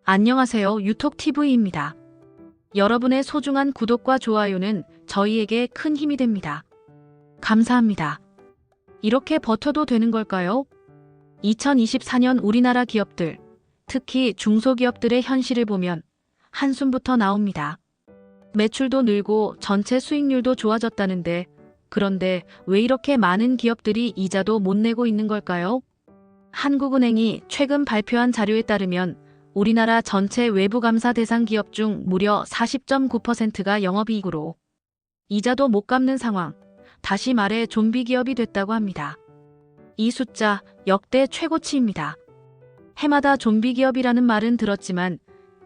안녕하세요. 유톡TV입니다. 여러분의 소중한 구독과 좋아요는 저희에게 큰 힘이 됩니다. 감사합니다. 이렇게 버텨도 되는 걸까요? 2024년 우리나라 기업들, 특히 중소기업들의 현실을 보면 한숨부터 나옵니다. 매출도 늘고 전체 수익률도 좋아졌다는데, 그런데 왜 이렇게 많은 기업들이 이자도 못 내고 있는 걸까요? 한국은행이 최근 발표한 자료에 따르면 우리나라 전체 외부감사 대상 기업 중 무려 40.9%가 영업이익으로 이자도 못 갚는 상황, 다시 말해 좀비 기업이 됐다고 합니다. 이 숫자 역대 최고치입니다. 해마다 좀비 기업이라는 말은 들었지만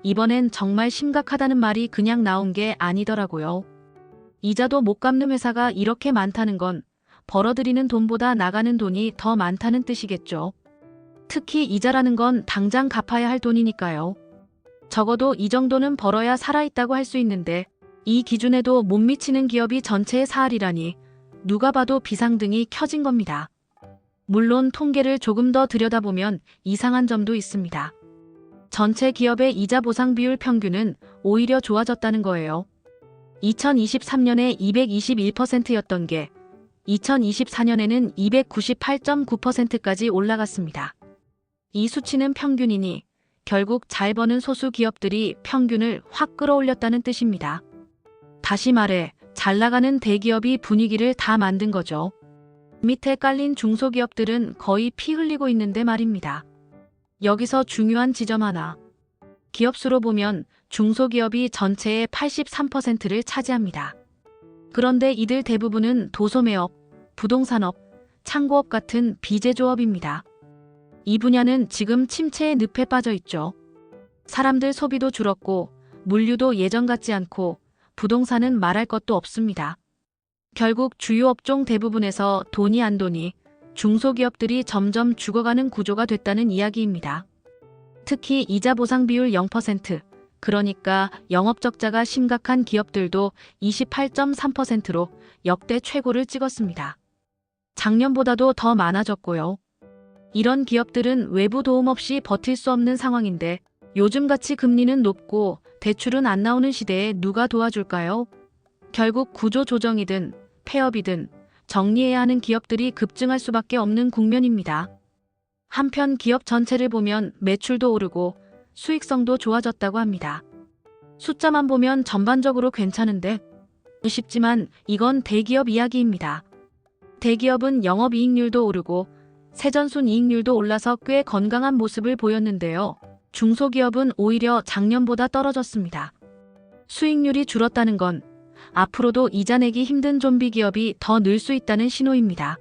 이번엔 정말 심각하다는 말이 그냥 나온 게 아니더라고요. 이자도 못 갚는 회사가 이렇게 많다는 건 벌어들이는 돈보다 나가는 돈이 더 많다는 뜻이겠죠. 특히 이자라는 건 당장 갚아야 할 돈이니까요. 적어도 이 정도는 벌어야 살아있다고 할 수 있는데 이 기준에도 못 미치는 기업이 전체의 4할이라니 누가 봐도 비상등이 켜진 겁니다. 물론 통계를 조금 더 들여다보면 이상한 점도 있습니다. 전체 기업의 이자 보상 비율 평균은 오히려 좋아졌다는 거예요. 2023년에 221%였던 게 2024년에는 298.9%까지 올라갔습니다. 이 수치는 평균이니 결국 잘 버는 소수 기업들이 평균을 확 끌어올렸다는 뜻입니다. 다시 말해 잘 나가는 대기업이 분위기를 다 만든 거죠. 밑에 깔린 중소기업들은 거의 피 흘리고 있는데 말입니다. 여기서 중요한 지점 하나. 기업 수로 보면 중소기업이 전체의 83%를 차지합니다. 그런데 이들 대부분은 도소매업, 부동산업, 창고업 같은 비제조업입니다. 이 분야는 지금 침체의 늪에 빠져 있죠. 사람들 소비도 줄었고 물류도 예전 같지 않고 부동산은 말할 것도 없습니다. 결국 주요 업종 대부분에서 돈이 안 도니 중소기업들이 점점 죽어가는 구조가 됐다는 이야기입니다. 특히 이자 보상 비율 0%, 그러니까 영업적자가 심각한 기업들도 28.3%로 역대 최고를 찍었습니다. 작년보다도 더 많아졌고요. 이런 기업들은 외부 도움 없이 버틸 수 없는 상황인데 요즘같이 금리는 높고 대출은 안 나오는 시대에 누가 도와줄까요? 결국 구조 조정이든 폐업이든 정리해야 하는 기업들이 급증할 수밖에 없는 국면입니다. 한편 기업 전체를 보면 매출도 오르고 수익성도 좋아졌다고 합니다. 숫자만 보면 전반적으로 괜찮은데 싶지만 이건 대기업 이야기입니다. 대기업은 영업이익률도 오르고 세전순이익률도 올라서 꽤 건강한 모습을 보였는데요. 중소기업은 오히려 작년보다 떨어졌습니다. 수익률이 줄었다는 건 앞으로도 이자 내기 힘든 좀비 기업이 더 늘 수 있다는 신호입니다.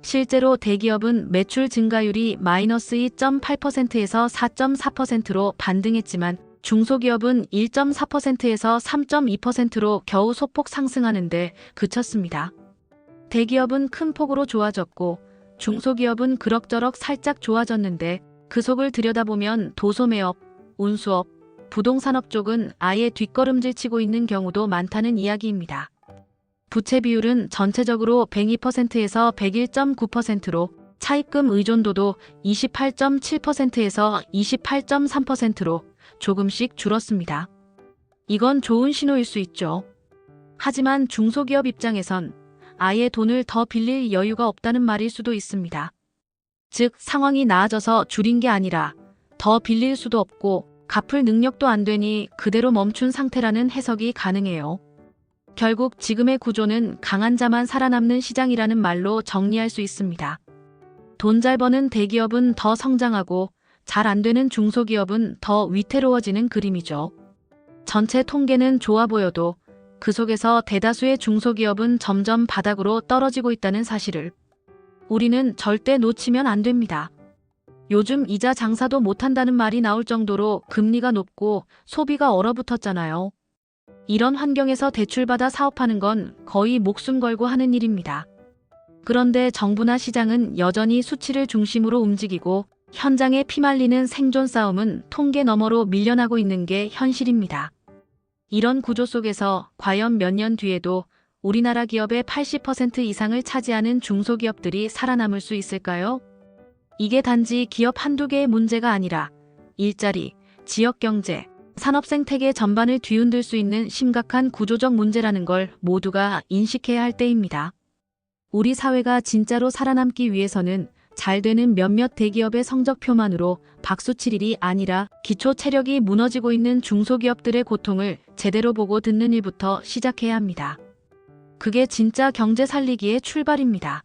실제로 대기업은 매출 증가율이 마이너스 2.8%에서 4.4%로 반등했지만 중소기업은 1.4%에서 3.2%로 겨우 소폭 상승하는데 그쳤습니다. 대기업은 큰 폭으로 좋아졌고 중소기업은 그럭저럭 살짝 좋아졌는데 그 속을 들여다보면 도소매업, 운수업, 부동산업 쪽은 아예 뒷걸음질 치고 있는 경우도 많다는 이야기입니다. 부채 비율은 전체적으로 102%에서 101.9%로 차입금 의존도도 28.7%에서 28.3%로 조금씩 줄었습니다. 이건 좋은 신호일 수 있죠. 하지만 중소기업 입장에선 아예 돈을 더 빌릴 여유가 없다는 말일 수도 있습니다. 즉 상황이 나아져서 줄인 게 아니라 더 빌릴 수도 없고 갚을 능력도 안 되니 그대로 멈춘 상태라는 해석이 가능해요. 결국 지금의 구조는 강한 자만 살아남는 시장이라는 말로 정리할 수 있습니다. 돈 잘 버는 대기업은 더 성장하고 잘 안 되는 중소기업은 더 위태로워지는 그림이죠. 전체 통계는 좋아 보여도 그 속에서 대다수의 중소기업은 점점 바닥으로 떨어지고 있다는 사실을 우리는 절대 놓치면 안 됩니다. 요즘 이자 장사도 못한다는 말이 나올 정도로 금리가 높고 소비가 얼어붙었잖아요. 이런 환경에서 대출받아 사업하는 건 거의 목숨 걸고 하는 일입니다. 그런데 정부나 시장은 여전히 수치를 중심으로 움직이고 현장에 피말리는 생존 싸움은 통계 너머로 밀려나고 있는 게 현실입니다. 이런 구조 속에서 과연 몇 년 뒤에도 우리나라 기업의 80% 이상을 차지하는 중소기업들이 살아남을 수 있을까요? 이게 단지 기업 한두 개의 문제가 아니라 일자리, 지역 경제, 산업 생태계 전반을 뒤흔들 수 있는 심각한 구조적 문제라는 걸 모두가 인식해야 할 때입니다. 우리 사회가 진짜로 살아남기 위해서는 잘 되는 몇몇 대기업의 성적표만으로 박수칠 일이 아니라 기초 체력이 무너지고 있는 중소기업들의 고통을 제대로 보고 듣는 일부터 시작해야 합니다. 그게 진짜 경제 살리기의 출발입니다.